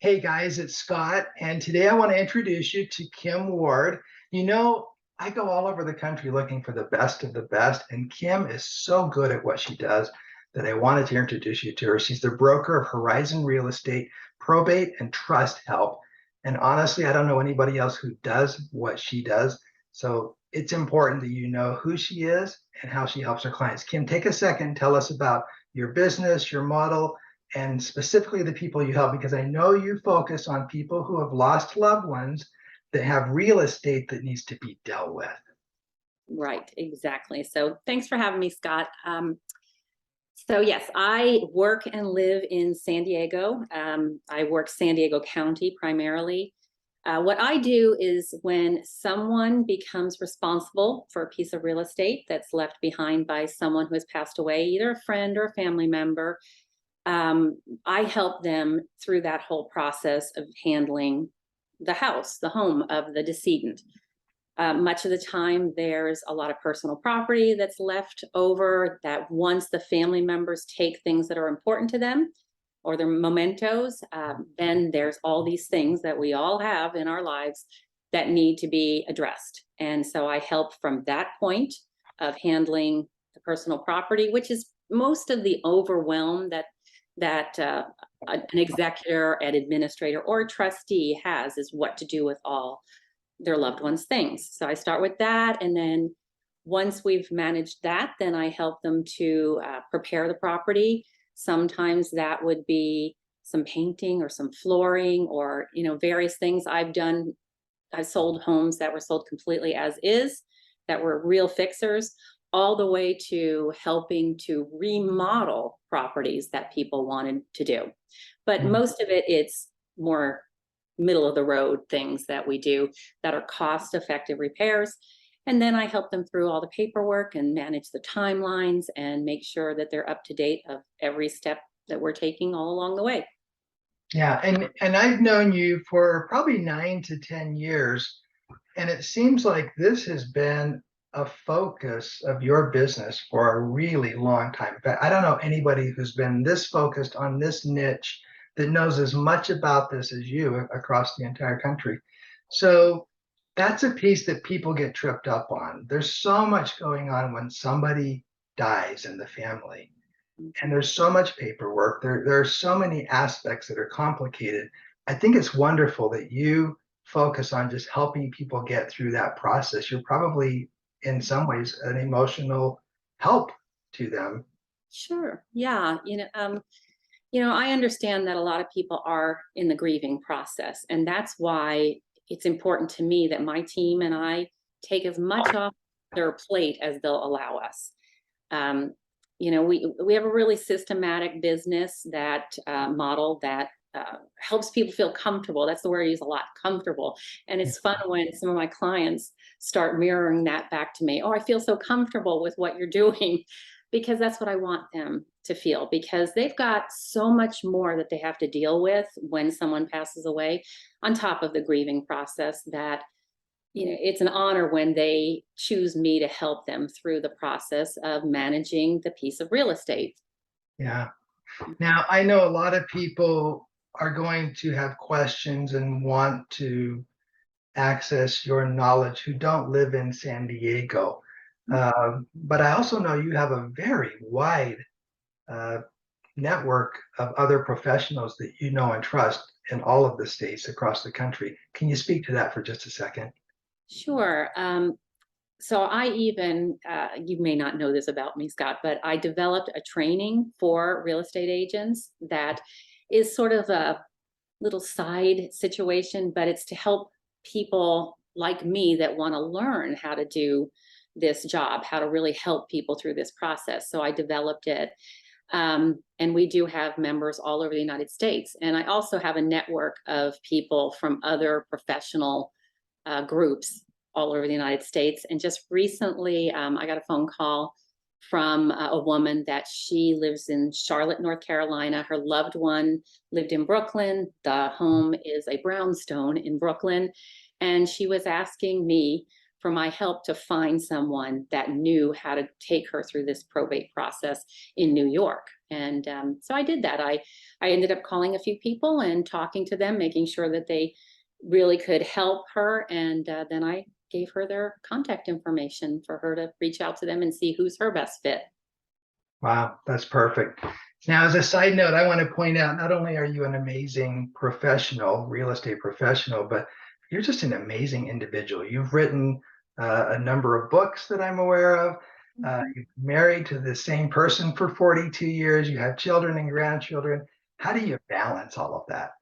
Hey guys, it's Scott, and today I want to introduce you to Kim Ward. You know, I go all over the country looking for the best of the best, and Kim is so good at what she does that I wanted to introduce you to her. She's the broker of Horizon Real Estate, Probate and Trust Help. And honestly, I don't know anybody else who does what she does. So it's important that you know who she is and how she helps her clients. Kim, take a second and tell us about your business, your model, and specifically the people you help, because I know you focus on people who have lost loved ones that have real estate that needs to be dealt with. Right, exactly. So thanks for having me, Scott. So yes, I work and live in San Diego. I work San Diego County primarily. What I do is when someone becomes responsible for a piece of real estate that's left behind by someone who has passed away, either a friend or a family member, I help them through that whole process of handling the house, the home of the decedent. Much of the time, there's a lot of personal property that's left over that once the family members take things that are important to them or their mementos, then there's all these things that we all have in our lives that need to be addressed. And so I help from that point of handling the personal property, which is most of the overwhelm that an executor, an administrator, or a trustee has, is what to do with all their loved ones' things. So I start with that, and then once we've managed that, then I help them to prepare the property. Sometimes that would be some painting or some flooring, or various things I've done. I've sold homes that were sold completely as is, that were real fixers, all the way to helping to remodel properties that people wanted to do. But most of it, it's more middle of the road things that we do that are cost effective repairs. And then I help them through all the paperwork and manage the timelines and make sure that they're up to date of every step that we're taking all along the way. Yeah, and I've known you for probably 9 to 10 years, and it seems like this has been a focus of your business for a really long time. In fact, I don't know anybody who's been this focused on this niche that knows as much about this as you across the entire country. So that's a piece that people get tripped up on. There's so much going on when somebody dies in the family, and there's so much paperwork. There are so many aspects that are complicated. I think it's wonderful that you focus on just helping people get through that process. You're probably, in some ways, an emotional help to them. Sure. Yeah. I understand that a lot of people are in the grieving process, and that's why it's important to me that my team and I take as much off their plate as they'll allow us. Um, we have a really systematic business that model that helps people feel comfortable. That's the word I use a lot, comfortable. And it's fun when some of my clients start mirroring that back to me. Oh, I feel so comfortable with what you're doing, because that's what I want them to feel, because they've got so much more that they have to deal with when someone passes away, on top of the grieving process, that it's an honor when they choose me to help them through the process of managing the piece of real estate. Yeah. Now, I know a lot of people are going to have questions and want to access your knowledge who don't live in San Diego. But I also know you have a very wide uh, network of other professionals that you know and trust in all of the states across the country. Can you speak to that for just a second? Sure. So you may not know this about me, Scott, but I developed a training for real estate agents that is sort of a little side situation, but it's to help people like me that want to learn how to do this job, how to really help people through this process. So I developed it. And we do have members all over the United States. And I also have a network of people from other professional groups all over the United States. And just recently, I got a phone call from a woman that she lives in Charlotte, North Carolina. Her loved one lived in Brooklyn. The home is a brownstone in Brooklyn. And she was asking me for my help to find someone that knew how to take her through this probate process in New York. And so I did that. I ended up calling a few people and talking to them, making sure that they really could help her. And then I gave her their contact information for her to reach out to them and see who's her best fit. Wow, that's perfect. Now, as a side note, I want to point out, not only are you an amazing professional, real estate professional, but you're just an amazing individual. You've written a number of books that I'm aware of. You're married to the same person for 42 years. You have children and grandchildren. How do you balance all of that?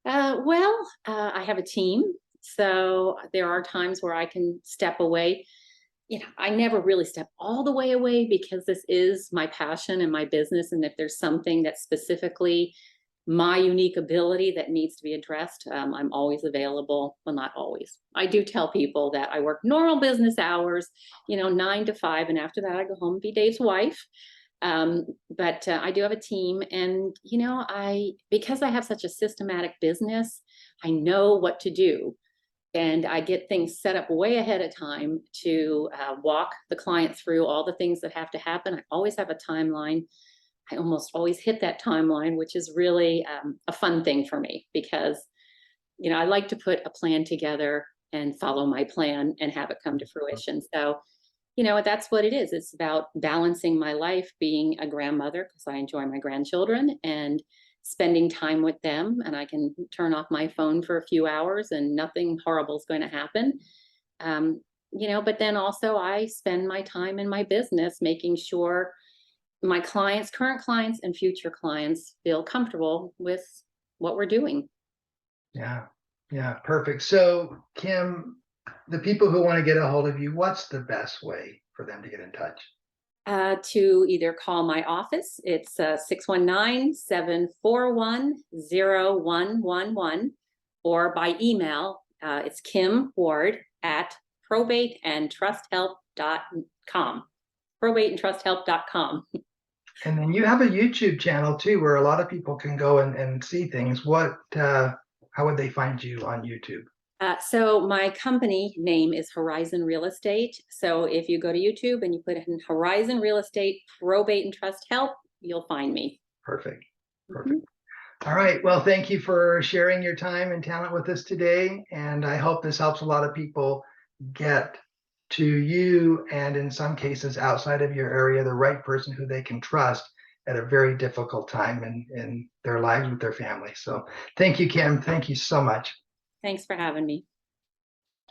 I have a team, so there are times where I can step away. I never really step all the way away because this is my passion and my business. And if there's something that's specifically my unique ability that needs to be addressed, I'm always available. Well, not always. I do tell people that I work normal business hours, 9 to 5, and after that I go home and be Dave's wife. But I do have a team, and because I have such a systematic business, I know what to do, and I get things set up way ahead of time to walk the client through all the things that have to happen. I always have a timeline. I almost always hit that timeline, which is really a fun thing for me because, I like to put a plan together and follow my plan and have it come to fruition. So, that's what it is. It's about balancing my life, being a grandmother, because I enjoy my grandchildren, and spending time with them. And I can turn off my phone for a few hours and nothing horrible is going to happen. Um, but then also I spend my time in my business making sure my clients, current clients and future clients, feel comfortable with what we're doing. Yeah, yeah, perfect. So, Kim, the people who want to get a hold of you, what's the best way for them to get in touch? To either call my office, it's 619-741-0111, or by email, it's Kim Ward at probateandtrusthelp.com. Probateandtrusthelp.com. And then you have a YouTube channel too, where a lot of people can go and see things. How would they find you on YouTube? So my company name is Horizon Real Estate. So if you go to YouTube and you put in Horizon Real Estate Probate and Trust Help, you'll find me. Perfect. Perfect. All right. Well, thank you for sharing your time and talent with us today. And I hope this helps a lot of people get to you, and in some cases outside of your area, the right person who they can trust at a very difficult time in their lives with their family. So thank you, Kim. Thank you so much. Thanks for having me.